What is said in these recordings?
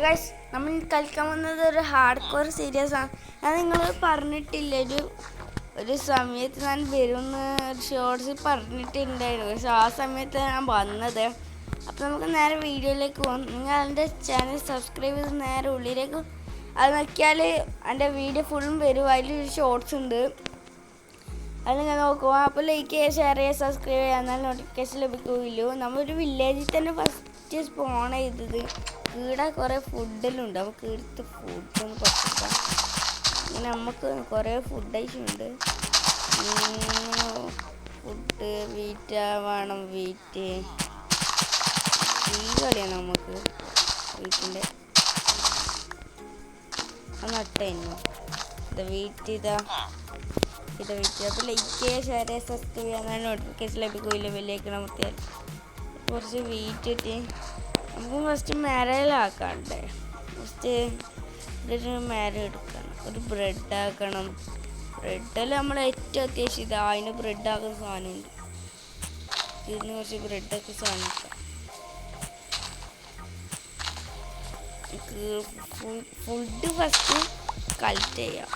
Guys നമ്മൾ കളിക്കാൻ വന്നത് ഒരു ഹാർഡ് കോർ സീരീസ് ആണ്. ഞാൻ നിങ്ങൾ പറഞ്ഞിട്ടില്ല ഒരു സമയത്ത് ഞാൻ വരുമെന്ന് ഷോർട്സിൽ പറഞ്ഞിട്ടുണ്ടായിരുന്നു. പക്ഷെ ആ സമയത്ത് ഞാൻ വന്നത്. അപ്പോൾ നമുക്ക് നേരെ വീഡിയോയിലേക്ക് പോകാം. നിങ്ങൾ എൻ്റെ ചാനൽ സബ്സ്ക്രൈബ് ചെയ്ത് നേരെ ഉള്ളിലേക്ക് അത് നോക്കിയാൽ എൻ്റെ വീഡിയോ ഫുള്ളും വരും. അതിലൊരു ഷോർട്സ് ഉണ്ട്, അത് നിങ്ങൾ നോക്കുക. അപ്പോൾ ലൈക്ക് ചെയ്യുക, ഷെയർ ചെയ്യുക, സബ്സ്ക്രൈബ് ചെയ്യുക, എന്നാൽ നോട്ടിഫിക്കേഷൻ ലഭിക്കുകയുള്ളൂ. നമ്മളൊരു വില്ലേജിൽ തന്നെ ഫസ്റ്റ് സ്പോൺ ചെയ്തത്. ഇവിടെ കുറേ ഫുഡിലുണ്ട്. നമുക്ക് ഇവിടുത്തെ ഫുഡൊന്ന് പറ്റില്ല. ഇങ്ങനെ നമുക്ക് കുറേ ഫുഡ് ഐറ്റമുണ്ട്. ഫുഡ് വീറ്റ് വേണം. വീറ്റ് ഈ കളിയാണ് നമുക്ക് വീട്ടിൻ്റെ നട്ടു. ഇത് വീറ്റ് ഇതാ വീറ്റ്. അപ്പോൾ ലൈക്ക് ചെയ്യുക, ഷെയർ ചെയ്യുക, സബ്സ്ക്രൈബ് ചെയ്യാൻ നോട്ടിഫിക്കേഷൻ ലഭിക്കുകയില്ല. വലിയേക്കണം മുത്തിയാൽ കുറച്ച് വീറ്റ് ഇട്ട് നമുക്ക് ഫസ്റ്റ് മാരയിലാക്കണ്ടേ. ഫസ്റ്റ് ഇതൊരു മാര എടുക്കണം, ഒരു ബ്രെഡ് ആക്കണം. ബ്രെഡിൽ നമ്മൾ ഏറ്റവും അത്യാവശ്യം ഇതാ അതിന് ബ്രെഡ് ആക്കുന്ന സാധനമുണ്ട്. ഇതിന് കുറച്ച് ബ്രെഡൊക്കെ സാധനം ഫുഡ് ഫസ്റ്റ് കളക്ട് ചെയ്യാം.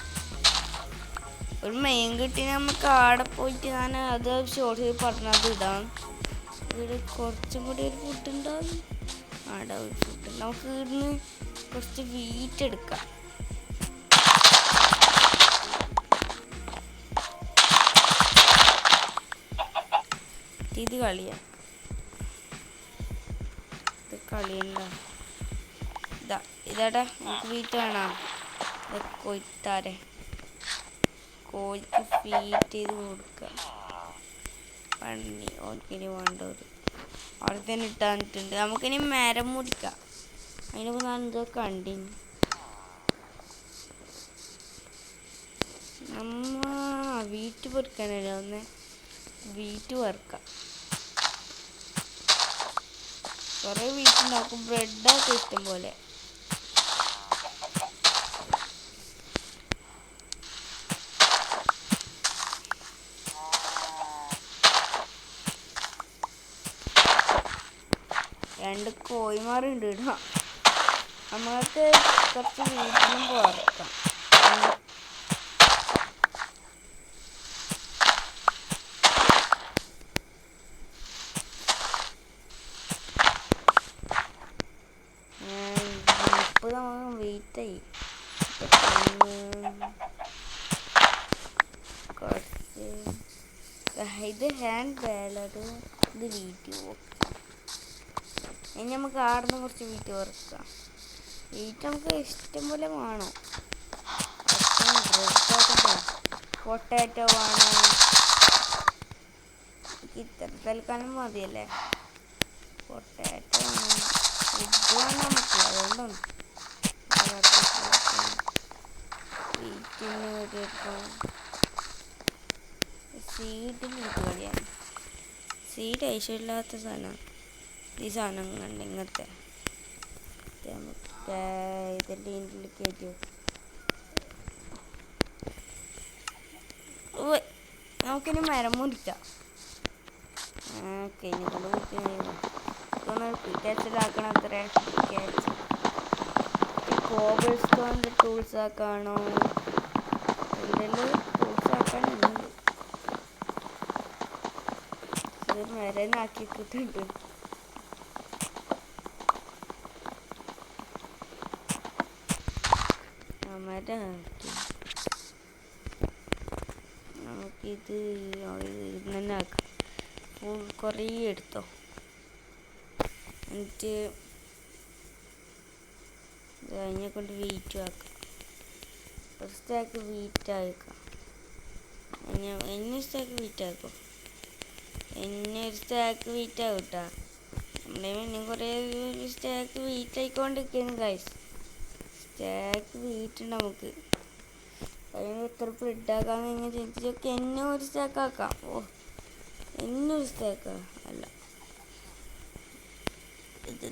ഒരു മെയിൻ കിട്ടി നമുക്ക് ആടെ പോയിട്ട് ഞാൻ അത് ഷോർട്ട് പറഞ്ഞത് ഇതാണ്. ഇവിടെ കുറച്ചും കൂടി ഒരു ഫുഡ് ഉണ്ടാവും. ആടെ ഒരു ഫുഡ് നമുക്ക് ഇവിടുന്ന് കുറച്ച് വീറ്റ് എടുക്കാം. ഇത് കളിയാണ്, ഇത് കളിയണ്ട. ഇതാടാ നമുക്ക് വീറ്റ് വേണം. കൊയ്ത്താരെ കോഴിക്ക് ഫീറ്റ് ചെയ്ത് കൊടുക്കുക. പന്നി ഓർക്കിനി വേണ്ടവർ അവിടെ തന്നെ ഇട്ടാന്നിട്ടുണ്ട്. നമുക്കിനി മരം മുറിക്കാം. അതിനിപ്പോൾ ഞാൻ എന്തോ കണ്ടിന്. വീറ്റ് പൊറിക്കാനല്ലേ ഒന്ന് വീറ്റ് വറുക്കാം. കുറേ വീറ്റ് ഉണ്ടാക്കും. ബ്രെഡൊക്കെ ഇഷ്ടം പോലെ. രണ്ട് കോഴിമാരുണ്ട് കേട്ടോ. നമ്മൾക്ക് കുറച്ച് വീട്ടിലും പോകാം. ഇപ്പോൾ നമ്മൾ വെയിറ്റായി കുറച്ച്. ഇത് ഹാൻഡ് ബാലഡ്, ഇത് വീറ്റ് പോക്കും. ഇനി നമുക്ക് ആടുന്ന കുറച്ച് വീറ്റ് വറുക്കാം. വീറ്റ് നമുക്ക് ഇഷ്ടം പോലെ വേണം. പൊട്ടാറ്റോ വേണം. ഇത്ര തൽക്കാലം മതിയല്ലേ. പൊട്ടാറ്റോ വേണം, ഫുഡ് വേണം നമുക്ക്. അതുകൊണ്ടാണ് വീറ്റിന് വേണ്ടിയിട്ടാണ്. സീഡ് വീട്ട് കളിയാണ്. സീഡ് ഐശ്വര്യമില്ലാത്ത സാധനമാണ്. ഈ സാധനം കണ്ട് ഇങ്ങനത്തെ ഇതിൻ്റെ ഇതിൽ കയറ്റി നമുക്കിനി മരം മുറിക്കാം. കഴിഞ്ഞ കൊണ്ട് പിക്കാച്ചിലാക്കണം. അത്ര പിക്കാച്ച് കോബിൾ സ്റ്റോണിൻ്റെ ടൂൾസ് ആക്കാണോ? ഇതിൽ ടൂൾസ് ആക്കാനുണ്ട്. ഇത് മരനാക്കി കിട്ടുന്നുണ്ട്. നമുക്കിത് തന്നെ ആക്കാം. കുറേ എടുത്തോ. എന്നിട്ട് അതിനെ കൊണ്ട് വീറ്റ് ആക്കാം. ഒരു സ്റ്റാക്ക് വീറ്റ് ആക്കാം. എന്നെ സ്റ്റാക്ക് വീറ്റ് ആക്കും. എന്നെ ഒരു സ്റ്റാക്ക് വീറ്റ് ആകും കേട്ടോ. നമ്മുടെ പിന്നെ കുറേ സ്റ്റാക്ക് വീറ്റ് ആയിക്കൊണ്ടിരിക്കുന്നു ഗൈസ്. സ്റ്റാക്ക് വീറ്റ് നമുക്ക് അതിന് എത്ര ബ്രെഡ് ആക്കാന്ന് ഇങ്ങനെ ചിന്തിച്ചൊക്കെ എന്നെ ഒരു സ്റ്റാക്ക് ആക്കാം. ഓ എന്നൊരു സ്റ്റാക്കാ അല്ല, ഇത്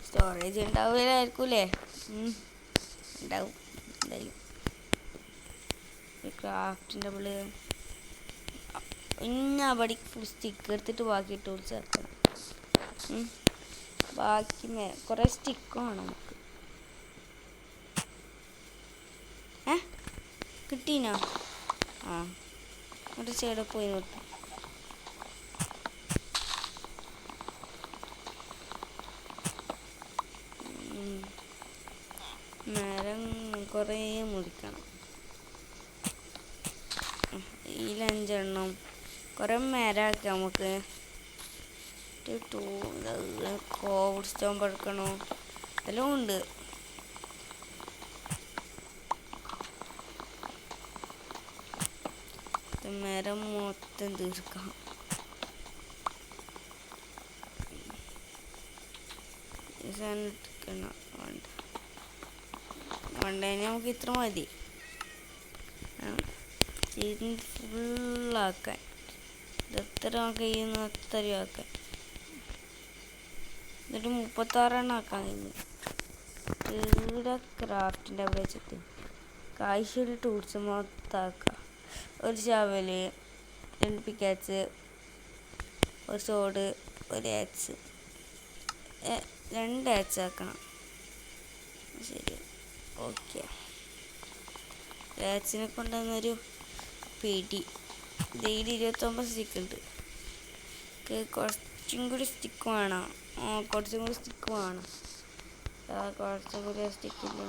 സ്റ്റോറേജ് ഉണ്ടാവില്ലായിരിക്കൂലേ? ഉണ്ടാവും എന്തായാലും. ക്രാഫ്റ്റിൻ്റെ ബിള് ഇന്ന അവിടെ ഫുൾ സ്റ്റിക്ക് എടുത്തിട്ട് ബാക്കി ടൂൾസ് ആക്കണം. ബാക്കി കുറേ സ്റ്റിക്ക് വേണം നമുക്ക്. കിട്ടീനാ? ആ ഒരു സൈഡിൽ പോയി നോക്കാം. മരം കുറേ മുറിക്കണം. ഇതിൽ 5 കുറേ മരമാക്കാം നമുക്ക്. കോവിഡ് സ്റ്റോൺ പടുക്കണോ, എല്ലാം ഉണ്ട്. മരം മൊത്തം തീർക്കാം. എടുക്കണം വേണ്ടതിന് നമുക്ക് ഇത്ര മതി. ഫുള്ളാക്കാൻ എത്ര കഴിയുന്നു അത്രയും ആക്കാൻ. എന്നിട്ട് 36 ആക്കാൻ കഴിയുന്നു. ഇവിടെ ക്രാഫ്റ്റിൻ്റെ അവിടെ വെച്ചിട്ട് കാഴ്ചയുടെ ടൂൾസ് മൊത്തമാക്കാം. ഒരു ശവല്, 2 പിക്കാച്ച്, ഒരു സോഡ്, ഒരു ആക്സ്, 2 ആക്സ് ആക്കണം. ശരി, ഓക്കെ. ആക്സിനെ കൊണ്ടുവന്നൊരു പിടി. ഡെയിലി 29 സ്റ്റിക്ക് ഉണ്ട്. കുറച്ചും കൂടി സ്റ്റിക്ക് വേണം. കുറച്ചും കൂടി സ്റ്റിക്ക് വേണം. കുറച്ചും കൂടി സ്റ്റിക്കില്ല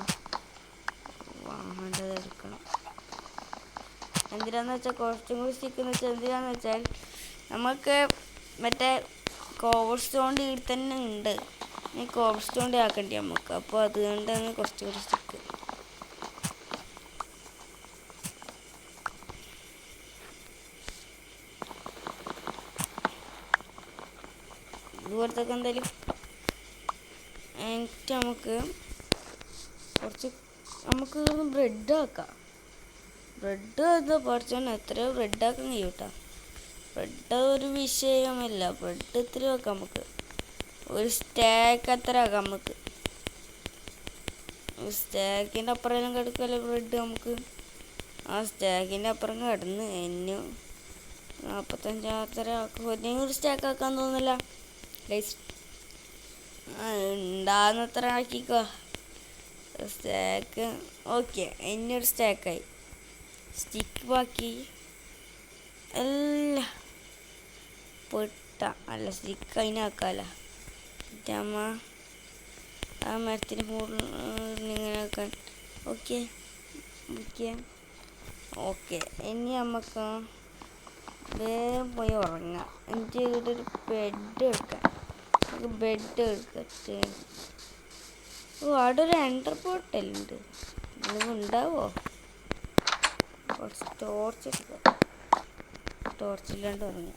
വേണ്ടത് എടുക്കണം. എന്തിനാന്ന് വെച്ചാൽ കുറച്ചും കൂടി സ്റ്റിക്ക് എന്ന് വെച്ചാൽ എന്തിനാന്ന് വെച്ചാൽ നമുക്ക് മറ്റേ കോവർ സ്റ്റോണിൻ്റെ ഇവിടെ തന്നെ ഉണ്ട്. ഈ കോവർ സ്റ്റോണിൻ്റെ ആക്കണ്ടേ നമുക്ക്. അപ്പോൾ അതുകൊണ്ടാണ് കുറച്ചും കൂടി സ്റ്റിക്ക്. ഇതുപോലത്തൊക്കെ എന്തായാലും എന്നിട്ട് നമുക്ക് ബ്രെഡ് ആക്കാം. ബ്രെഡ് അത് പഠിച്ചോണ്ട് എത്രയോ ബ്രെഡ് ആക്കാൻ കഴിയും കേട്ടോ. ബ്രെഡ് ഒരു വിഷയമല്ല. ബ്രെഡ് എത്രയോ ആക്കാം നമുക്ക്. ഒരു സ്റ്റാക്ക് അത്ര ആക്കാം നമുക്ക്. സ്റ്റാക്കിൻ്റെ അപ്പുറം കിടക്കുമല്ലോ ബ്രെഡ് നമുക്ക്. ആ സ്റ്റാക്കിൻ്റെ അപ്പുറം കിടന്ന് 45 അത്ര ആക്കും. ഒരു സ്റ്റാക്ക് ആക്കാൻ തോന്നില്ല. ഉണ്ടാകുന്നത്ര ആക്കിക്കോ സ്റ്റാക്ക്. ഓക്കെ, ഒരു സ്റ്റാക്കായി. സ്റ്റിക്ക് ബാക്കി എല്ലാം പൊട്ട അല്ല സ്റ്റിക്ക് അതിനാക്കാല. അമ്മ ആ മരത്തിന് ഇങ്ങനെ ആക്കാൻ. Okay okay okay. ഇനി നമുക്ക് വേഗം പോയി ഉറങ്ങാം. എന്നിട്ട് ഇവിടെ ഒരു ബെഡ് എടുക്കാം. നമുക്ക് ബെഡ് എടുക്കട്ടെ. അവിടെ ഒരു എൻ്റർ പോർട്ടലുണ്ട്. നിങ്ങൾക്ക് ഉണ്ടാവോ? കുറച്ച് ടോർച്ച് എടുക്കാം. ടോർച്ചില്ലാണ്ട് ഉറങ്ങി.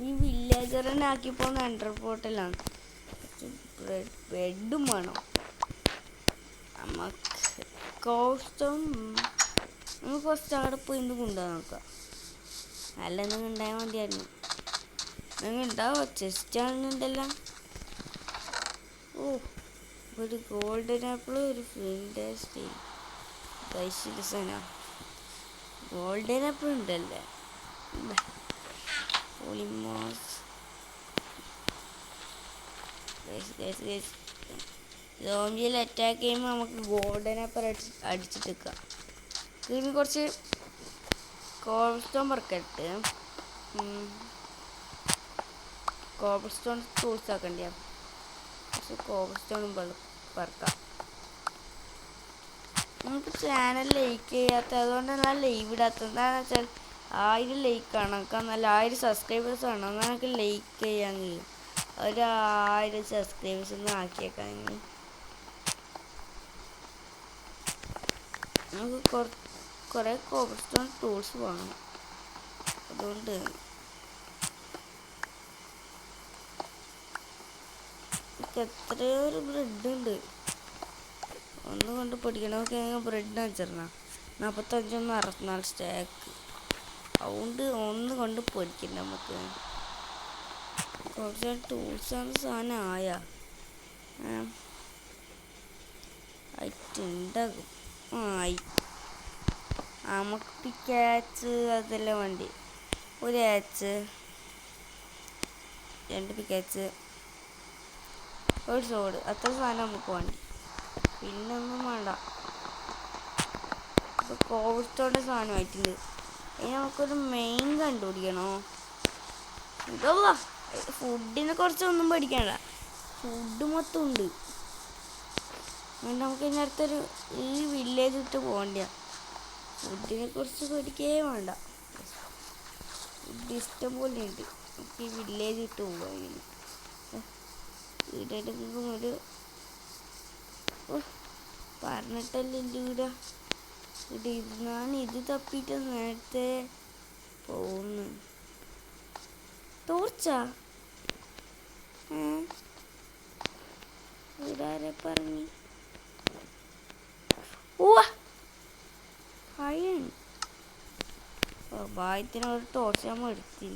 ഈ വില്ലേജറിനെ ആക്കി പോകുന്ന എൻ്റർ പോർട്ടലാണ്. ബെഡും വേണം നമുക്ക്. കോസ്റ്റം നമുക്ക് കുറച്ച് അവിടെ പോയി എന്ത് കൊണ്ടുപോകാൻ നോക്കാം. അല്ല നിങ്ങൾ ഉണ്ടായാൽ മതിയായിരുന്നു. നിങ്ങൾ ഉണ്ടാവോ? ചെസ്റ്റാണെന്നുണ്ടല്ലോ. ഓ, ഒരു ഗോൾഡൻ ആപ്പിൾ, ഒരു ഫ്ലിൻറ്റ് സ്റ്റീൽ. ദൈശിരസന ഗോൾഡൻ ആപ്പിൾ ഉണ്ടല്ലേ. പോളിമോസ് സോംബിയിൽ അറ്റാക്ക് ചെയ്യുമ്പോൾ നമുക്ക് ഗോൾഡൻ ആപ്പിൾ അടിച്ചിട്ട് വെക്കാം. ഇതിന് കുറച്ച് കോബിൾ സ്റ്റോൺ പറക്കട്ട്. കോബിൾ സ്റ്റോൺ ടൂൾസ് ആക്കണ്ടേ. കുറച്ച് കോബിൾ സ്റ്റോണും പറക്കാം. നമുക്ക് ചാനൽ ലൈക്ക് ചെയ്യാത്ത അതുകൊണ്ടാണ് ഞാൻ ലൈവ് ഇടാത്തത്. എന്താണെന്ന് വെച്ചാൽ 1000 ലൈക്കാണ്. നമുക്ക് നല്ല 1000 സബ്സ്ക്രൈബേഴ്സ് ആണ്. എന്നാൽ നമുക്ക് ലൈക്ക് ചെയ്യാൻ കഴിയും. ഒരു 1000 സബ്സ്ക്രൈബേഴ്സ് ഒന്ന് ആക്കിയേക്കാൻ. നമുക്ക് കുറേ കോബിൾ സ്റ്റോൺ ടൂൾസ് വേണം. അതുകൊണ്ട് എത്രയോ ഒരു ബ്രെഡ് ഉണ്ട്. ഒന്ന് കൊണ്ട് പൊടിക്കണമൊക്കെ ബ്രെഡ് വെച്ചിരണ 45 64 സ്റ്റാക്ക്. അതുകൊണ്ട് ഒന്ന് കൊണ്ട് പൊടിക്കണ്ട നമുക്ക്. കുറച്ച് ടൂൾസാണ് സാധനം ആയിട്ടുണ്ടാകും. ആയി നമുക്ക് പിക്കാച്ച് അതെല്ലാം വേണ്ടി. ഒരു ആച്ച്, 2 പിക്കാച്ച്, ഒരു സോഡ്, അത്ര സാധനം നമുക്ക് വേണ്ടി. പിന്നെ ഒന്നും വേണ്ട. ഇപ്പോൾ കോവിസ്റ്റോടെ സാധനമായിട്ടുണ്ട്. ഇനി നമുക്കൊരു മെയിൻ കണ്ടുപിടിക്കണോ? ഇതല്ല, ഫുഡിനെ കുറിച്ചൊന്നും പഠിക്കണ്ട, ഫുഡ് മൊത്തം ഉണ്ട്. അതുകൊണ്ട് നമുക്ക് ഇനി അടുത്തൊരു ഈ വില്ലേജ് വിട്ട് പോകണ്ട, ഫുഡിനെ കുറിച്ച് പഠിക്കേ വേണ്ട. ഫുഡ് ഇഷ്ടം പോലെ ഉണ്ട്. നമുക്ക് ഈ വില്ലേജ് വിട്ട് പോകാം. ഇങ്ങനെ വീടെടുക്കും ഒരു പറഞ്ഞിട്ടല്ലേ ഇവിടെ ഇവിടെ ഇരുന്നാണ് ഇത് തപ്പിയിട്ട് നേരത്തെ പോകുന്നു. തോർച്ച ഇതാരെ പറഞ്ഞു? അയൺ ഭാഗ്യത്തിനൊരു ടോർച്ച് നമ്മൾ എടുത്തി.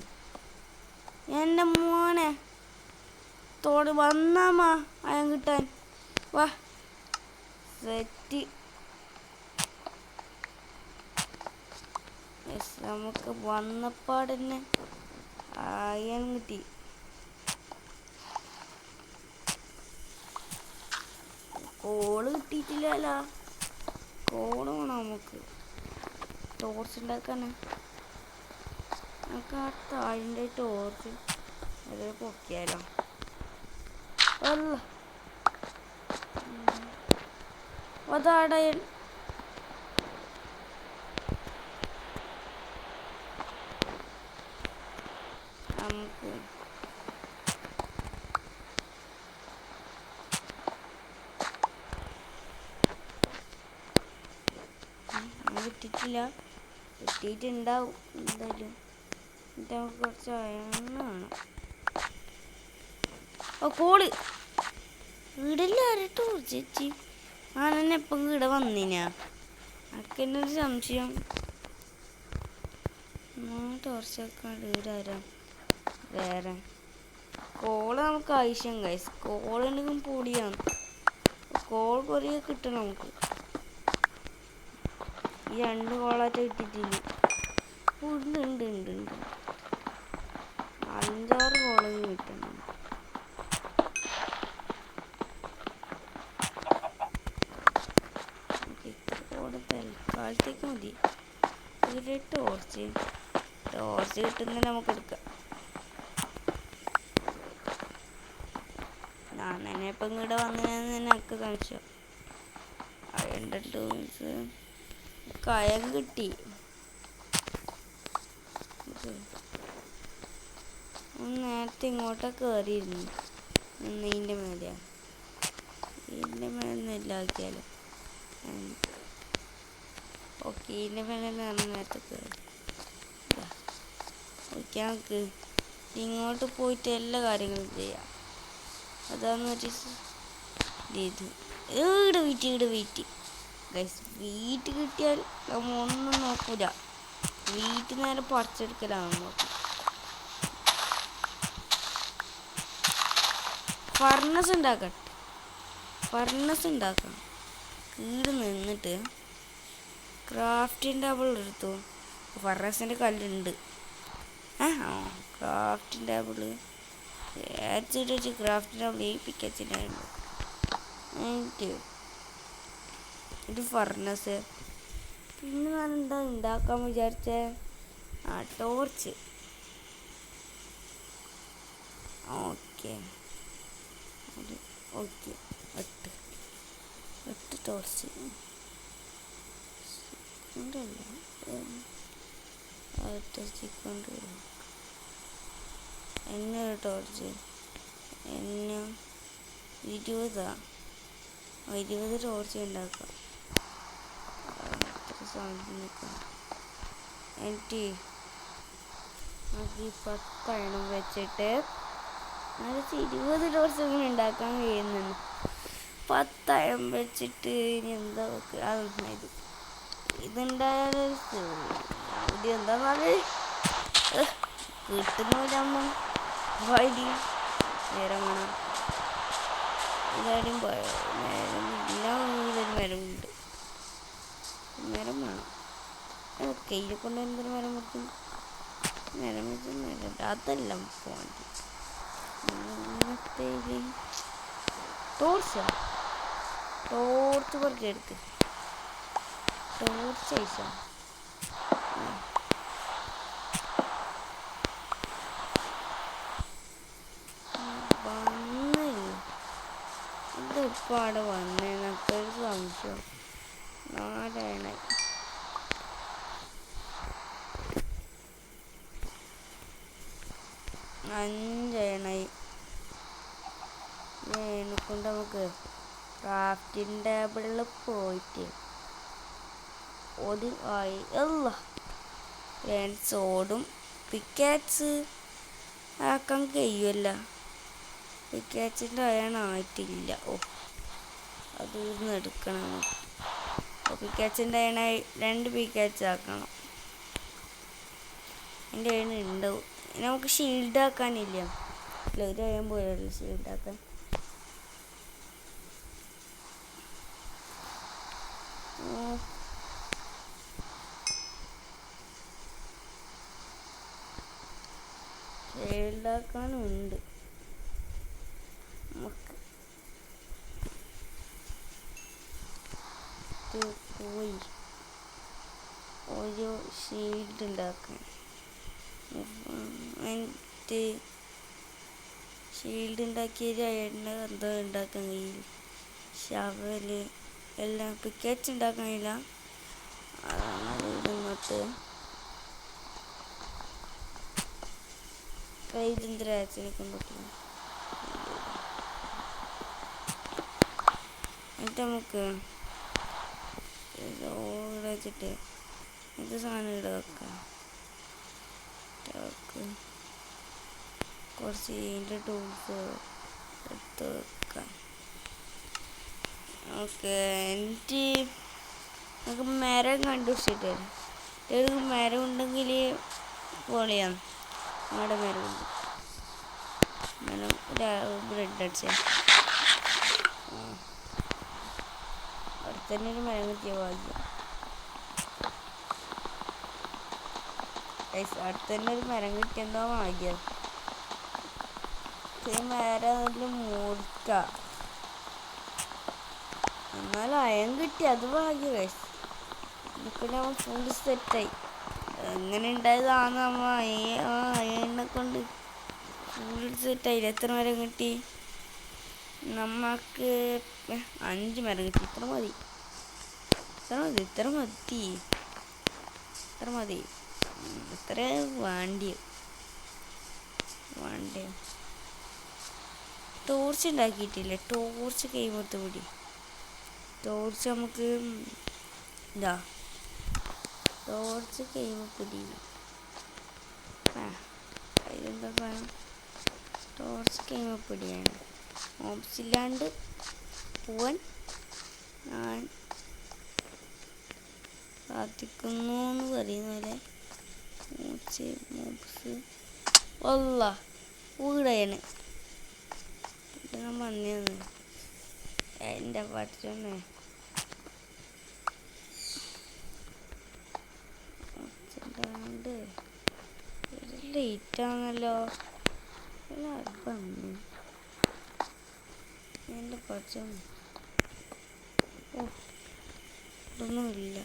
എൻ്റെ മോനെ തോട് വന്നാമാ അയൺ കിട്ടാൻ. വാ സെറ്റ്. നമുക്ക് വന്നപ്പാടന്നെ അയൺ കിട്ടി. കോള് കിട്ടിയിട്ടില്ല. കോള് വേണം നമുക്ക് ടോർച്ച് ഉണ്ടാക്കാന്. നമുക്ക് ആ താഴിൻ്റെ ടോർച്ച് അത് പൊക്കിയാലോ? അല്ല അതാടയൻ. നമുക്ക് കിട്ടിയിട്ടില്ല, കിട്ടിയിട്ടുണ്ടാവും എന്തായാലും. എന്നിട്ട് നമുക്ക് കുറച്ച് എണ്ണ വേണം. കോള് വീടില്ല ആരട്ടോ ചേച്ചി. ആണെന്നെ എപ്പം ഇവിടെ വന്നിനാ? അനക്ക് തന്നെ ഒരു സംശയം. ടോർച്ചൊക്കെ വീടാരാ വേറെ? കോള് നമുക്ക് ആവശ്യം ഗൈസ്. കോളുണ്ടെങ്കിൽ പൊടിയാണ്. കോൾ കുറേ കിട്ടണം നമുക്ക്. ഈ 2 കോളായിട്ട് കിട്ടിയിട്ടില്ല. ഉണ്ട് 5-6 കോളൊന്നും കിട്ടണം. തൽക്കാലത്തേക്ക് മതി. ഒരു ടോർച്ച് കിട്ടുന്ന നമുക്ക് എടുക്കാം. ഞാൻ തന്നെ ഇപ്പം ഇങ്ങോട്ട് വന്നതെന്ന് തന്നെ എനിക്ക് സംശയം. അയണ്ട ടൂൾസ് കയം കിട്ടി. നേരത്തെ ഇങ്ങോട്ടൊക്കെ കയറിയിരുന്നു. ഇതിൻ്റെ മേലെയാണ്. ഇതിൻ്റെ മേലെ ഇല്ലാക്കിയാലോ? ഓക്കെ, ഇതിൻ്റെ മേലെ നേരത്തെ കയറി. ഓക്കെ, നമുക്ക് ഇങ്ങോട്ട് പോയിട്ട് എല്ലാ കാര്യങ്ങളും ചെയ്യാം. അതാന്ന് ഇത് ഈട് വീറ്റ് ഗൈസ്. വീട്ട് കിട്ടിയാൽ നമ്മൾ ഒന്നും നോക്കൂല. വീട്ടിൽ നേരെ പറിച്ചെടുക്കലാണ് നോക്കും. ഫർണസ് ഉണ്ടാക്കണം. കീട് നിന്നിട്ട് ക്രാഫ്റ്റിംഗ് ടേബിൾ എടുത്തു. ഫർണസിൻ്റെ കല്ലുണ്ട്. ക്രാഫ്റ്റിംഗ് ടേബിൾ വെച്ച് ക്രാഫ്റ്റിംഗ് ടേബിൾ ഈ പിക്കച്ചിട്ടുണ്ട്. ഇത് ഫർണസ്. പിന്നെ ഞാൻ എന്താ ഉണ്ടാക്കാൻ വിചാരിച്ചേ? ടോർച്ച്. ഓക്കെ 8 ടോർച്ച് ഉണ്ടല്ല. എന്നെ ടോർച്ച് 20 ടോർച്ച് ഉണ്ടാക്കാം. എനിക്ക് 10 വെച്ചിട്ട് 20 ടോർച്ച് ഇങ്ങനെ ഉണ്ടാക്കാൻ കഴിയുന്നുണ്ട്. 10 വെച്ചിട്ട് ഇനി എന്താ ഇതുണ്ടായാലും ഇത് എന്താ കിട്ടുന്നില്ലമ്മ. വൈകി നേരം വേണം. എല്ലാവരും മരമുണ്ട്. മരം വേണം. കയ്യിൽ കൊണ്ട് എന്തൊരു മരം വെക്കും? മരം വെച്ച് അതെല്ലാം പോകണ്ട. ടോർച്ച് പറിച്ചെടുക്ക്. ടോർച്ച് അയച്ചാ വന്നേ ഇതിപ്പോൾ അവിടെ വന്നേന്നൊക്കെ ഒരു സംശയം. 4 എണ്ണ 5 എണ്ണായി. എന്നെക്കൊണ്ട് നമുക്ക് ക്രാഫ്റ്റിംഗ് ടേബിളിൽ പോയിട്ട് ആയി അല്ല സോഡും പിക്കാക്സ് ആക്കാൻ കഴിയുമല്ല. പിക്കാക്സിൻ്റെ അയണായിട്ടില്ല. അത് ഇന്ന് എടുക്കണം. പിക്കാക്സിൻ്റെ അയണ 2 പിക്കാക്സ് ആക്കണം. എൻ്റെ അയണ ഉണ്ടാവും. നമുക്ക് ഷീൽഡ് ആക്കാനില്ല. ഒരു അയൺ പോയല്ലോ ഷീൽഡ് ആക്കാൻ. ഷീൽഡാക്കാനുണ്ട് നമുക്ക്. പോയി ഒരു ഷീൽഡ് ഉണ്ടാക്കാൻ. എന്നിട്ട് ഷീൽഡ് ഉണ്ടാക്കിയ എണ്ണ എന്തോ ഉണ്ടാക്കാൻ കഴിയില്ല. ഷവല് എല്ലാം പിക്കറ്റ് ഉണ്ടാക്കാൻ കഴിയില്ല. അതാണ് ഇങ്ങോട്ട് ഇതിനെ കൊണ്ടുപോയി. എന്നിട്ട് നമുക്ക് വെച്ചിട്ട് ഇത് സാധനം ഇവിടെ വെക്കാം. കുറച്ച് ഇതിൻ്റെ ടൂൾസ് എടുത്ത് വെക്കാം. ഓക്കെ. എന്നിട്ട് നമുക്ക് മരം കണ്ടുപിടിച്ചിട്ട് ഒരു മരം ഉണ്ടെങ്കിൽ പൊളിയാണ്. നമ്മുടെ മരമുണ്ട്. ബ്രെഡ് അടിച്ച അവിടെ തന്നെ ഒരു മരം കിട്ടിയ ഭാഗ്യം. അടുത്ത് തന്നെ ഒരു മരം കിട്ടിയെന്തോ ഭാഗ്യം. ഈ മരം അതിൽ മുറിക്ക. എന്നാലും അയം കിട്ടി, അത് ഭാഗ്യം. നമുക്ക് നമ്മൾ ഫുൾ സെറ്റായി. എങ്ങനെ ഉണ്ടായതാണ് നമ്മൾ അയണിനെ കൊണ്ട് ഫുൾ സെറ്റായില്ല. എത്ര മരം കിട്ടി? നമുക്ക് 5 മരം കിട്ടി. ഇത്ര മതി. ഇത്ര വേണ്ടി. ടോർച്ച് ഉണ്ടാക്കിയിട്ടില്ല. ടോർച്ച് കൈമത്ത് പിടി. ടോർച്ച് നമുക്ക് ഇതാ ടോർച്ച് കൈമപ്പിടി. ഇതെന്താ സാധനം? ടോർച്ച് കൈമപ്പിടിയാണ്. മോബ്സില്ലാണ്ട് പോവാൻ ഞാൻ പ്രാർത്ഥിക്കുന്നു എന്ന് പറയുന്ന പോലെ മോബ്സ് ഒല്ല വീടാണ്. ഞാൻ വന്നത് എൻ്റെ പറ്റണേ. ലേറ്റാണല്ലോ. എൻ്റെ പച്ച ഒന്നുമില്ല.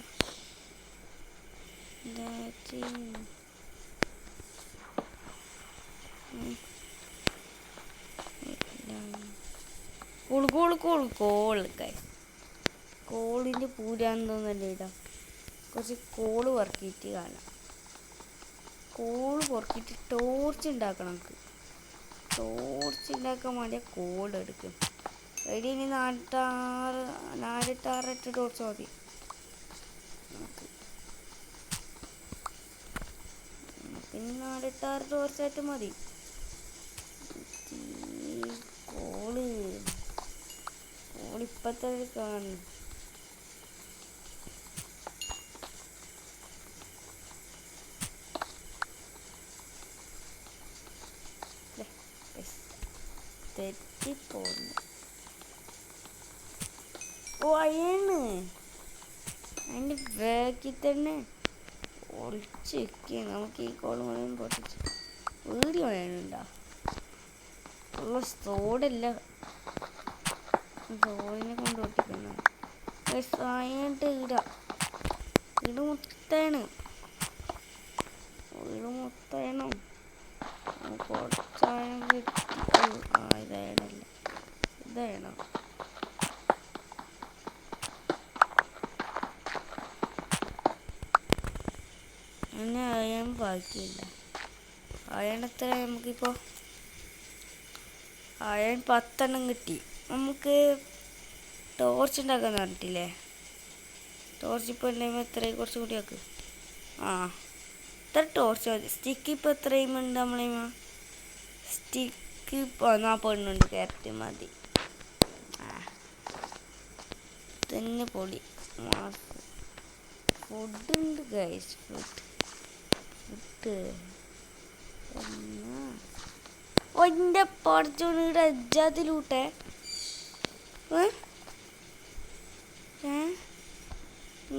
കോളിൻ്റെ പൂരാന്ന് തോന്നല്ലേ. ഇടാം കുറച്ച് കോള് വർക്കിയിട്ട് കാണാം. കോള് പൊറുക്കിയിട്ട് ടോർച്ച് ഉണ്ടാക്കണം. നമുക്ക് ടോർച്ച് ഉണ്ടാക്കാൻ വേണ്ടിയ കോൾ എടുക്കും. എടി ഇനി 4-8 ടോർച്ച് മതി. നമുക്കിനി 4-6 ടോർച്ചായിട്ട് മതി. കോളിപ്പത്തെ കാണുന്നു. തെറ്റിപ്പോന്നു. അയണ് അതിൻ്റെ ബാക്കിൽ തന്നെ ഒളിച്ച് വെക്കുക. നമുക്ക് ഈ കോൾ മുഴുവൻ പൊട്ടിച്ച് വീഡിയോ അയണുണ്ടോ? ഉള്ള തോടല്ല, തോടിനെ കൊണ്ട് പൊട്ടിക്കണം. അയണിട്ട് ഇടാം. വീട് മൊത്തമാണ്. വീട് മൊത്തമാണോ? കുറച്ചായം കിട്ടി. ഇതാണല്ല, ഇതാണോ? അങ്ങനെ അയൺ ബാക്കിയില്ല. അയൺ എത്ര നമുക്കിപ്പോൾ? അയൺ 10 കിട്ടി. നമുക്ക് ടോർച്ച് ഉണ്ടാക്കാന്ന് പറഞ്ഞിട്ടില്ലേ? ടോർച്ച് ഇപ്പോൾ ഉണ്ടെങ്കിൽ എത്രയും കുറച്ചും കൂടി ആക്ക്. ഇത്ര ടോർച്ച് മതി. സ്റ്റിക്ക് ഇപ്പോൾ എത്രയും ഉണ്ട് നമ്മളേമ? സ്റ്റിക്ക് ഇപ്പോൾ 40 ഉണ്ട്. ക്യാരറ്റ് മതി. തന്നെ പൊടി. ഫുഡുണ്ട് ഗൈസ്. ഫുഡ് ഒൻ്റെ പഠിച്ചോണിയുടെ അജ്ജാതിലൂട്ടെ.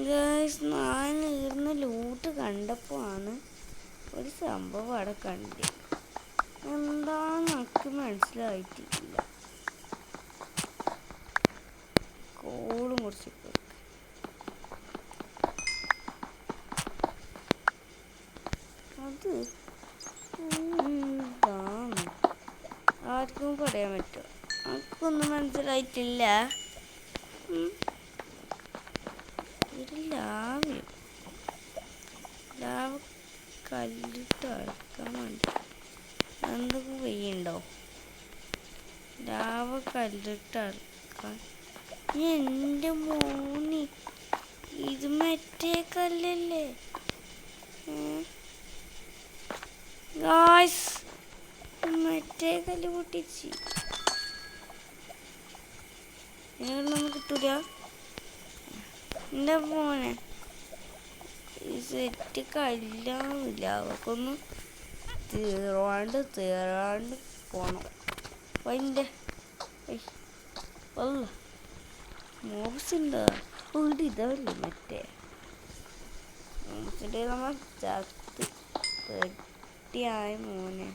ഗൈസ്, ഞാൻ ഇരുന്ന് ലൂട്ട് കണ്ടപ്പോൾ ആണ് ഒരു സംഭവം അവിടെ കണ്ടത്. എന്താന്ന് എനിക്ക് മനസ്സിലായിട്ടില്ല. കോളും കുറച്ച് അത് എന്താണ് ആർക്കും പറയാൻ പറ്റുമോ? എനിക്കൊന്നും മനസ്സിലായിട്ടില്ല. ഒരു ലാവ കല്ലിട്ട് അടക്കാൻ വേണ്ടി എന്തൊക്കെ വെയ്യുണ്ടോ? ലാവ കല്ലിട്ട് അടക്കാൻ. എൻ്റെ മോനി, ഇത് മറ്റേ കല്ലല്ലേ ഗായ്സ്? മറ്റേ കല്ല് പൊട്ടിച്ച് ഞങ്ങളൊന്നും കിട്ടൂല. എൻ്റെ മോനെ, ഈ സെറ്റ് കല്ലാവില്ല. അവർക്കൊന്ന് തീറാണ്ട് പോണം. അപ്പം അതിൻ്റെ അല്ല മോബ്സുണ്ടോ? വീട് ഇതല്ലേ മറ്റേ മോബ്സിൻ്റെ നമ്മൾ ചത്ത് പെട്ടിയായ മോനെ.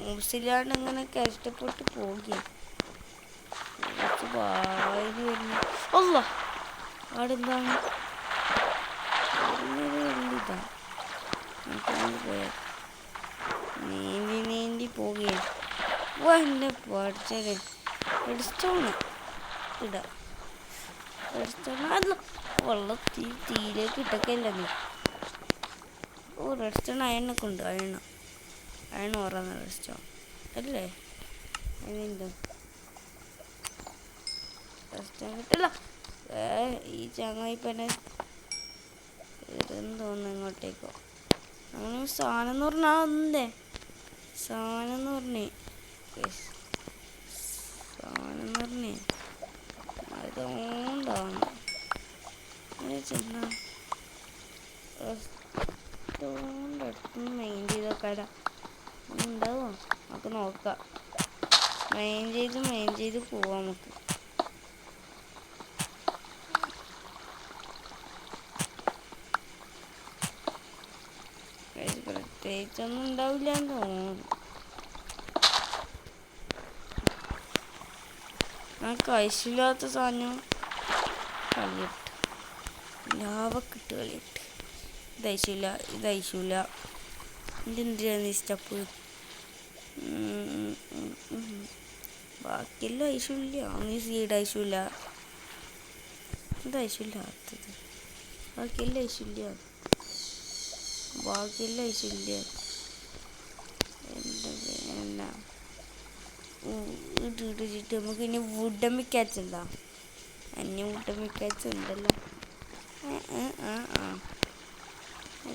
മോബ്സിലാണ്ട് ഇങ്ങനെ കഷ്ടപ്പെട്ട് പോകുക. കുറച്ച് വായിൽ വരുന്നു. അല്ല, അവിടെ എന്താണ് ഇതാ പോയ നീന്തി പോവുകയാണ്. എൻ്റെ പഠിച്ചത് റെഡ്സ്റ്റോണ് ഇടാം. റെഡ്സ്റ്റോൺ അല്ല, വെള്ളത്തിൽ തീയിലേക്ക് ഇട്ടൊക്കെയല്ല നീ. റെഡ്സ്റ്റോൺ അയണൊക്കെ ഉണ്ട്. അയണ് ഓറാന്ന് റെഡ്സ്റ്റോൺ അല്ലേ? അതിനെന്തോ റെഡ്സ്റ്റോൺ കിട്ടില്ല. ഈ ചങ്ങായി പിന്നെ തോന്നുന്നു ഇങ്ങോട്ടേക്കോ. അങ്ങനെ സാധനം എന്ന് പറഞ്ഞാൽ എന്തേ സാധനം എന്ന് പറഞ്ഞേ അതുകൊണ്ടാണ് ചെന്ന റെസ്റ്റോറൻ്റ് അടുത്ത് മെയിൻ ചെയ്തൊക്കെ ഉണ്ടാവോ നമുക്ക് നോക്കാം. മെയിൻ ചെയ്ത് പോവാം നമുക്ക്. പ്രത്യേകിച്ചൊന്നും ഉണ്ടാവില്ല എന്ന് തോന്നുന്നു. കഴിച്ചില്ലാത്ത സാധനം കളിയിട്ട് ലാവക്കിട്ട് കളിയിട്ട് ഇതയച്ചില്ല. ഇതെന്തിനാണ് ഈ സ്റ്റെപ്പ്? ബാക്കിയെല്ലാം അയച്ചില്ല. നീ സീഡ് അയച്ചില്ല. ഇതയച്ചില്ലാത്തത് ബാക്കിയെല്ലാം അയച്ചില്ല. എന്താ ഇട്ടിട്ട് നമുക്ക് ഇനി വുഡൻ പിക്കാച്ച് എന്താ? വുഡൻ പിക്കാച്ച് ഉണ്ടല്ലോ.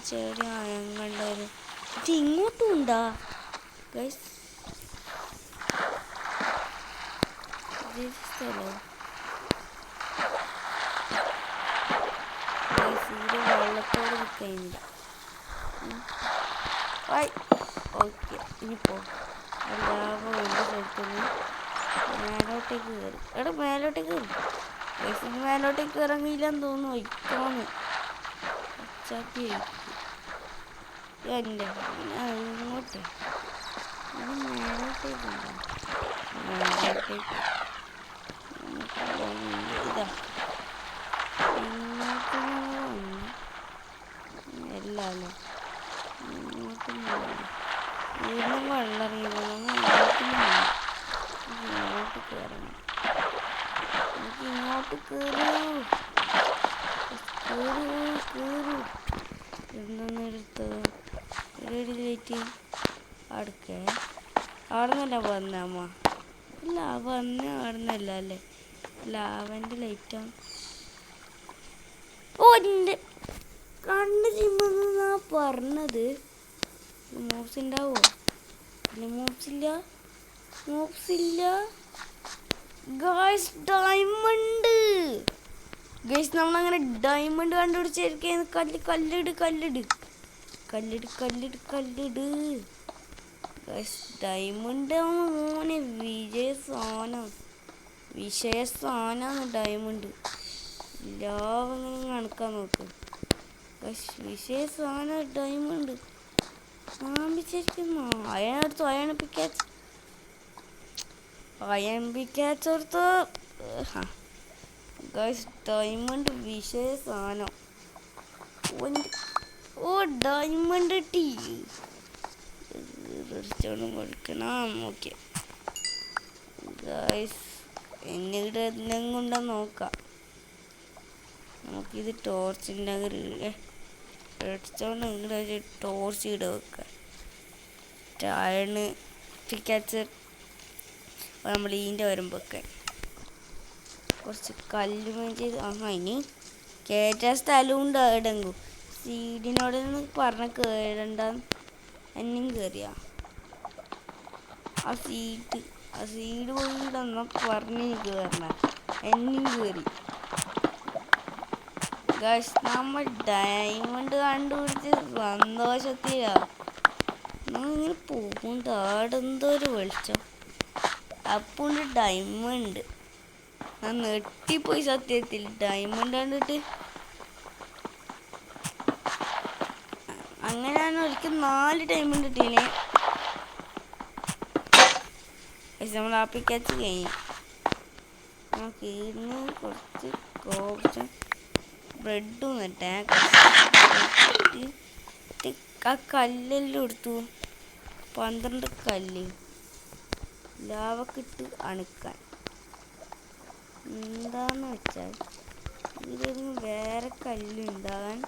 ചെടി ആയങ്ങണ്ടായത് ഇത് ഇങ്ങോട്ടും ഉണ്ടാ ഗൈസ്? സ്ഥലം വെള്ളത്തോട് നിൽക്കുന്നില്ല. ഓക്കെ, ഇനിയിപ്പോ എല്ലാവരും വലിയ സ്ഥലത്തുനിന്ന് മേലോട്ടേക്ക് കയറി. മേലോട്ടേക്ക് കയറി. മേലോട്ടേക്ക് ഇറങ്ങിയില്ലെന്ന് തോന്നുന്നു. വയ്ക്കാന്ന് ചാക്കി എൻ്റെ ഇങ്ങോട്ട് മേലോട്ടേക്ക് ഇതാ അവിടുന്നല്ല വന്നമ്മ. ഇല്ല വന്ന അവിടുന്നല്ല അല്ലേ, ലാവൻ്റെ ലൈറ്റാണ്. ഓ എൻ്റെ കണ്ണ് ചിമ്മെന്നാ പറഞ്ഞത്. മോപ്സ് ഉണ്ടാവോ? ഇല്ല മോപ്സ് ഇല്ല. Guys diamond. ഗൈസ് നമ്മളങ്ങനെ ഡയമണ്ട് കണ്ടുപിടിച്ചിരിക്കുന്നു. കല്ലിട്. ഗൈസ് ഡയമണ്ട് മോനെ വിഷയ സാധനമാണ് ഡയമണ്ട്. എല്ലാവരും കണക്കാൻ നോക്ക് ഗൈസ്, വിഷയ സാധനം ഡയമണ്ട്. വിചാരിക്കുന്നു അയൺ പിക്കാച്ചോർത്ത് ഗൈസ് ഡയമണ്ട് വിഷയ സാധനം. ഓ ഡയമണ്ട് ടീ കൊടുക്കണം. ഓക്കെ ഗൈസ് എന്നിട്ട് എന്തെങ്കിലും കൊണ്ടാ നോക്കാം. നമുക്കിത് ടോർച്ചിൻ്റെ റെഡ്സ്റ്റോൺ ഇങ്ങോട്ട് ടോർച്ച് ഇട വെക്കാം. ടയണ് പിക്കാച്ച് നമ്മൾ ഇതിൻ്റെ വരുമ്പോഴൊക്കെ കുറച്ച് കല്ല് ചെയ്ത് ഇനി കയറ്റാൻ സ്ഥലമുണ്ട്. എവിടെങ്കും സീഡിനോടൊന്ന് പറഞ്ഞ് കയറണ്ടെന്ന് എന്നും കയറിയാ ആ സീഡ് പോയിടന്ന പറഞ്ഞ് കയറണ എന്നും കയറി. ഗൈസ് നമ്മൾ ഡയമണ്ട് കണ്ടുപിടിച്ച് സന്തോഷത്തിലാ ഇങ്ങനെ പോകുന്നുണ്ട്. അവിടെ എന്തോ ഒരു വെളിച്ചം, അപ്പുണ്ട് ഡയമണ്ട്. ഞാൻ നെട്ടിപ്പോയി സത്യത്തിൽ ഡയമണ്ട് കണ്ടിട്ട്. അങ്ങനെയാണ് ഒരിക്കൽ 4 ഡയമണ്ട് കിട്ടീനെ. നമ്മൾ ആ പിക്കാച്ച് കഴിഞ്ഞു. നമുക്ക് ഇതിന് കുറച്ച് ബ്രെഡും കിട്ടാ. ആ കല്ലെല്ലാം എടുത്തു. 12 കല്ല് ലാവക്കിട്ട് അണുക്കാൻ. എന്താന്ന് വെച്ചാൽ ഇതിലൊന്നും വേറെ കല്ലുണ്ടാകാൻ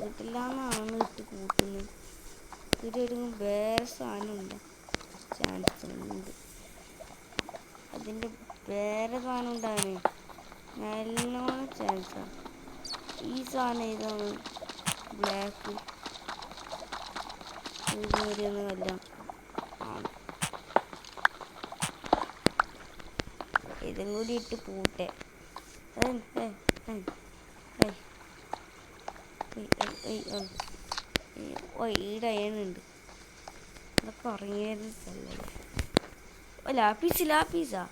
വീട്ടിലാന്നാണ് ഇട്ട് കൂട്ടുന്നത്. ഇതിലൊന്നും വേറെ സാധനം ഉണ്ട് ചാൻസ് ഉണ്ട്. അതിൻ്റെ വേറെ സാധനം ഉണ്ടാകാൻ നല്ലോണം ചാൻസാണ്. ഈ സാധനം ഇതാണ് ബ്ലാക്ക് എല്ലാം ആണ്. ഇതും കൂടി ഇട്ട് പൂട്ടെ. ഈടെ അയണുണ്ട്. അതൊക്കെ ഉറങ്ങിയത് സ്ഥലമല്ലേ. ലാപ്പീസാ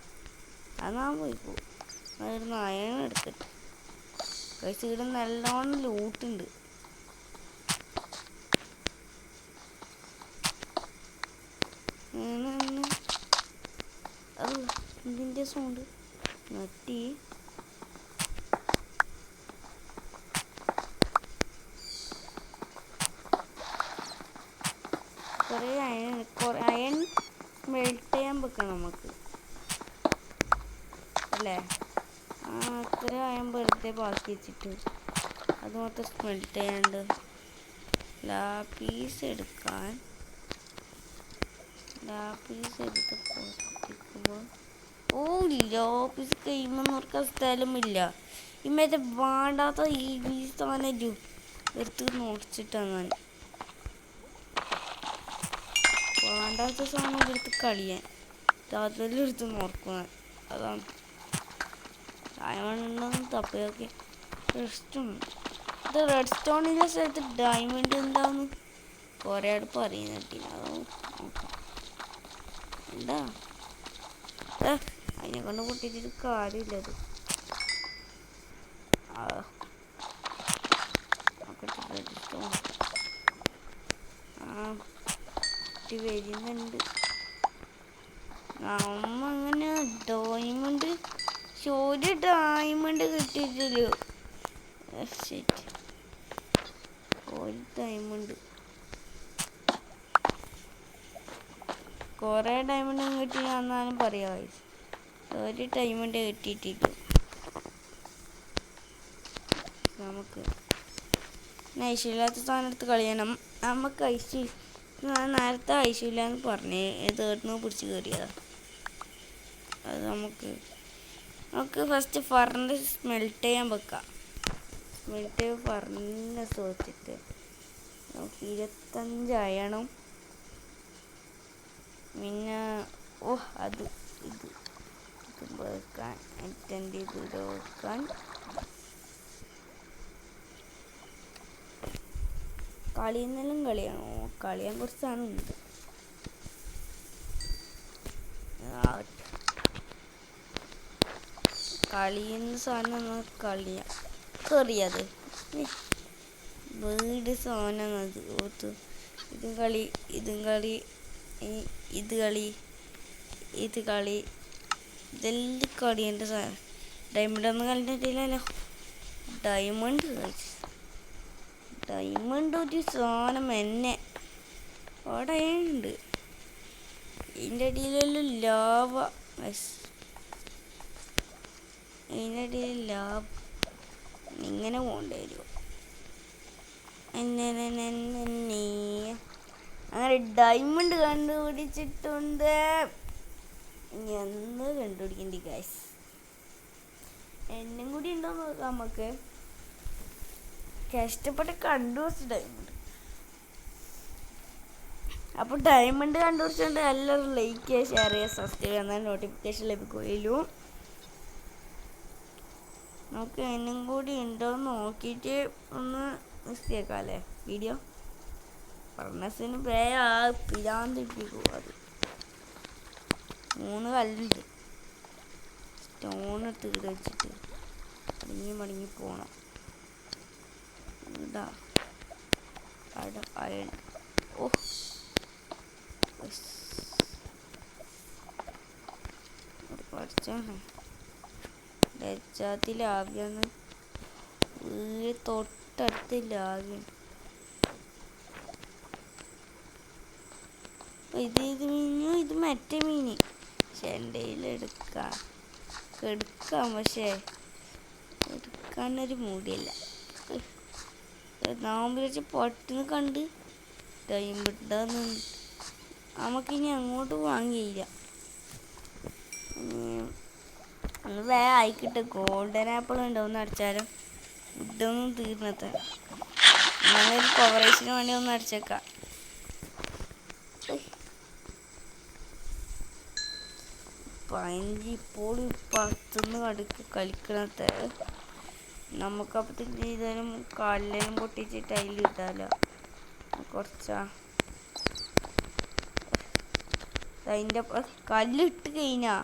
അതാ പോയി പോകും. അതായിരുന്നു അയൺ എടുത്തിട്ട്. കഴിച്ച് ഇവിടെ നല്ലോണം ലൂട്ടുണ്ട്. അത് ഇതിൻ്റെ സൗണ്ട് നട്ടി. കുറേ അയൺ മെൽറ്റ് ചെയ്യാൻ വെക്കണം നമുക്ക് അല്ലേ. അത്ര അയൺ വെറുതെ ബാക്കി വെച്ചിട്ട് അത് മൊത്തം സ്മെൽറ്റ് ചെയ്യാണ്ട്. ലാപ്പീസ് എടുത്ത് പൊട്ടിക്കുമ്പോൾ ലാപ്പീസ് കഴിയുമ്പോൾ ഓർക്കാൻ സ്ഥലമില്ല. ഇമ്മത്തെ വേണ്ടാത്ത ഈ സാധനം എടുത്ത് നോക്കിച്ചിട്ടാണ് ഞാൻ വേണ്ടാത്ത സാധനം എടുത്ത് കളിയാൻ താത്തെല്ലാം എടുത്ത് നോക്കുന്നത്. അതാണ് ഡയമണ്ട് തപ്പയൊക്കെ റെഡ്സ്റ്റോൺ. ഇത് റെഡ് സ്റ്റോണിൻ്റെ സ്ഥലത്ത് ഡയമണ്ട് എന്താന്ന് കുറേ ആട് പറയുന്നിട്ടില്ല. അത് നോക്കാം എന്താ അതിനെ കൊണ്ട് പൊട്ടിച്ചിട്ട് കാര്യമില്ലത്. റെഡ് സ്റ്റോൺ വരുന്നുണ്ട്. നമ്മ അങ്ങനെ ഡയമണ്ട് ഒരു ഡയമണ്ട് കിട്ടിയിട്ടില്ലോ. ഒരു ഡയമണ്ട് കുറേ ഡയമണ്ട് കിട്ടി എന്നാലും പറയാ. ഒരു ഡയമണ്ട് കിട്ടിയിട്ടില്ല നമുക്ക്. ഐശ്വര്യമില്ലാത്ത സാധനം എടുത്ത് കളയണം. നമുക്ക് ഞാൻ നേരത്തെ ആവശ്യമില്ല എന്ന് പറഞ്ഞ് തേർന്ന് പിടിച്ച് കയറിയതാ. അത് നമുക്ക് ഫസ്റ്റ് ഫർണസ് സ്മെൽറ്റ് ചെയ്യാൻ വെക്കാം. സ്മെൽറ്റ് ഫർണസ് വെച്ചിട്ട് നമുക്ക് 25 അയണം. പിന്നെ അത് ഇത് വെക്കാൻ എൻ്റെ ഇത് വെക്കാൻ കളിയെന്നെല്ലാം കളിയാണോ? കളിയാൻ കുറച്ച് സാധനം ഉണ്ട്. കളിയുന്ന സാധനം കളിയാ കറിയത് വീട് സാധനം അത് ഓത്ത് ഇതും കളി ഇത് കളി ഇതെല്ലാം കളിയുണ്ട്. ഡയമണ്ട് ഒന്നും കളിച്ചിട്ടില്ലല്ലോ. ഡയമണ്ട് ഒരു സാധനം എന്നെ അവിടെ ഉണ്ട്. ഇതിൻ്റെ അടിയിലെല്ലാം ലാവ. ഇതിൻ്റെ അടിയിൽ ലാവ ഇങ്ങനെ പോകേണ്ടി വരുമോ? അങ്ങനെ ഡയമണ്ട് കണ്ടുപിടിച്ചിട്ടുണ്ട്. എന്ന് കണ്ടുപിടിക്കണ്ടി ഗൈസ്. എന്നും കൂടി ഉണ്ടോ നോക്കാം. നമുക്ക് കഷ്ടപ്പെട്ട് കണ്ടുപിടിച്ച ഡയമണ്ട്. അപ്പോൾ ഡയമണ്ട് കണ്ടുപിടിച്ചുകൊണ്ട് എല്ലാവരും ലൈക്ക് ചെയ്യുക, ഷെയർ ചെയ്യുക, സബ്സ്ക്രൈബ് ചെയ്യുക, നോട്ടിഫിക്കേഷൻ ലഭിക്കുകയുള്ളൂ. നമുക്ക് എന്നും കൂടി ഉണ്ടോയെന്ന് നോക്കിയിട്ട് ഒന്ന് മിസ്റ്റേക്കാം അല്ലേ വീഡിയോ. ഫർണസിന് പിരാന്തിപ്പിക്കും. അത് 3 കല്ലുണ്ട്. സ്റ്റോൺ എടുത്ത് ഇവിടെ വെച്ചിട്ട് മടങ്ങി പോകണം. ഇതാ അയൺ. പഠിച്ചാണ് ലജ്ജാത്തിലാകെന്ന് വീട് തൊട്ടടുത്ത് ലാകെ. ഇത് മീനും ഇത് മറ്റേ മീന്. പക്ഷെ എൻ്റെ കയ്യിൽ എടുക്കാം പക്ഷേ എടുക്കാനൊരു മൂടിയല്ല. നാമ്പിൽ വെച്ച് പൊട്ടുന്ന് കണ്ട് ടൈം വിട്ടാന്ന് നമുക്കിനി അങ്ങോട്ട് വാങ്ങിയില്ല. ഒന്ന് വേഗം ആയിക്കിട്ട് ഗോൾഡൻ ആപ്പിൾ ഉണ്ടാവും അടിച്ചാലും ഫുഡൊന്നും തീർന്നത്ത. നമ്മളൊരു കോവറേഷന് വേണ്ടി ഒന്ന് അടിച്ചേക്കാം. ഇപ്പോൾ 10 അടുക്ക് കളിക്കണത്തെ നമുക്കപ്പത്തേക്ക് ചെയ്താലും കാലിലും പൊട്ടിച്ചിട്ട് അതിൽ ഇട്ടാലോ കുറച്ചാ. അതിൻ്റെ കല്ലിട്ട് കഴിഞ്ഞാ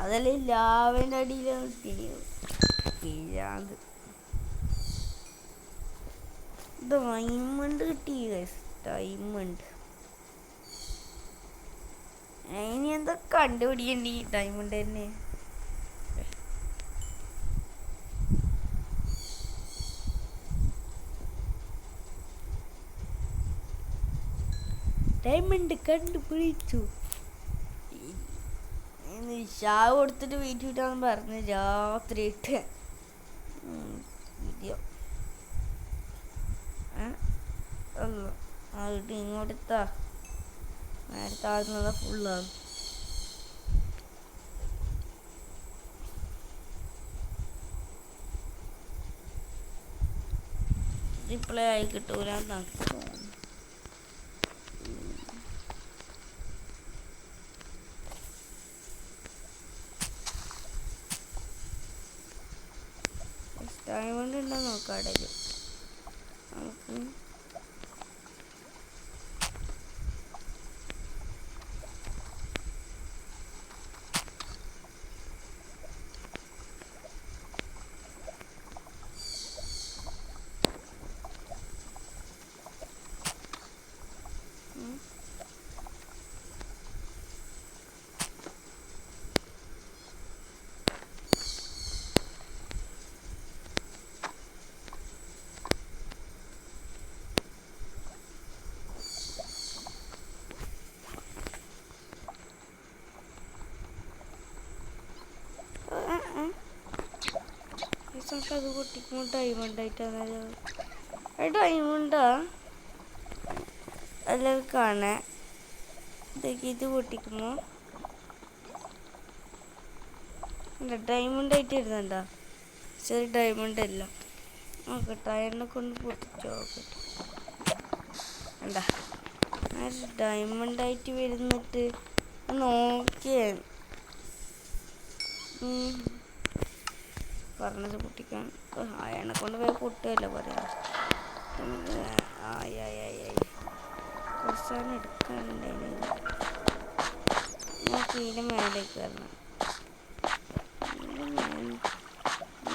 അതല്ലേ ലാവേൻ്റെ അടിയിലാണ് പിഴാന്ത്. ഡയമണ്ട് കിട്ടി ഡയമണ്ട്. ഇനി എന്താ കണ്ടുപിടിക്കണ്ടി ഡയമണ്ട് തന്നെ. ഡയമണ്ട് കണ്ടുപിടിച്ചു. ഷാവ് കൊടുത്തിട്ട് വീട്ടിൽ വിട്ടാന്ന് പറഞ്ഞ് രാത്രി ഇട്ട് വീഡിയോ ഇട്ട് ഇങ്ങോട്ടെത്താ നേരത്തെ ആടുന്നത് ഫുള്ളാണ്. റിപ്ലൈ ആയി കിട്ടൂല. ഡയമണ്ട് ഉണ്ടോ നോക്കാം ഇടയിൽ നമുക്ക്. അത് പൊട്ടിക്കുമ്പോൾ ഡയമണ്ട് ആയിട്ടാണ്. ഡയമണ്ടാ എല്ലാവർക്കാണ് ഇത് പൊട്ടിക്കുമ്പോൾ ഡയമണ്ട് ആയിട്ട് ഇരുന്നുണ്ടോ? ചെറിയ ഡയമണ്ട് അല്ല. നോക്കട്ടെ, എന്നെ കൊണ്ട് പൊട്ടിച്ചു നോക്കട്ടെ. എന്താ ഡയമണ്ട് ആയിട്ട് വരുന്നിട്ട് നോക്കിയേ പറഞ്ഞത് പൊട്ടിക്കാൻ. അയാളെ കൊണ്ട് പോയി പൊട്ടുകയല്ല പറയാം. കുറച്ചാണ് എടുക്കാനുണ്ടായിരുന്നു. നമുക്ക് ഇതിൻ്റെ മേലേക്ക് കയറണം.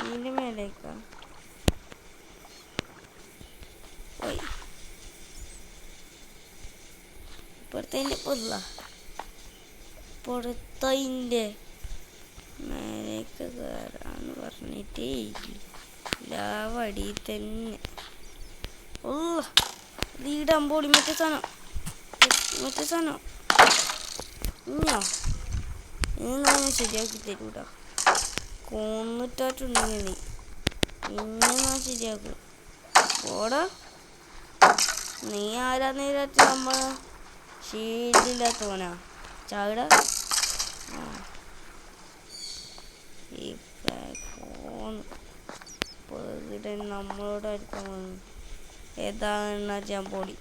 ഇതിൻ്റെ മേലേക്കാ പോയി പുറത്തതിൻ്റെ മേലേക്ക് കയറാന്ന് പറഞ്ഞിട്ടേ വടി തന്നെ. ഓ ഇതിടാൻ പോളി മറ്റേ സാധനം ഇഞ്ഞോ ഇന്ന് ഞാൻ ശരിയാക്കി തരൂടാ. കൊന്നിട്ടായിട്ടുണ്ടെങ്കിൽ നീ ഇന്നെ ഞാൻ ശരിയാക്കും. ഓടാ നീ ആരാ നേരത്ത് നമ്മൾ ഷീൽഡില്ലാത്തവനാ ചാവിട. ഈ ഫോൺ നമ്മളോട് അടുക്കാൻ വന്നു. ഏതാണെന്നാ ഞാൻ പൊടി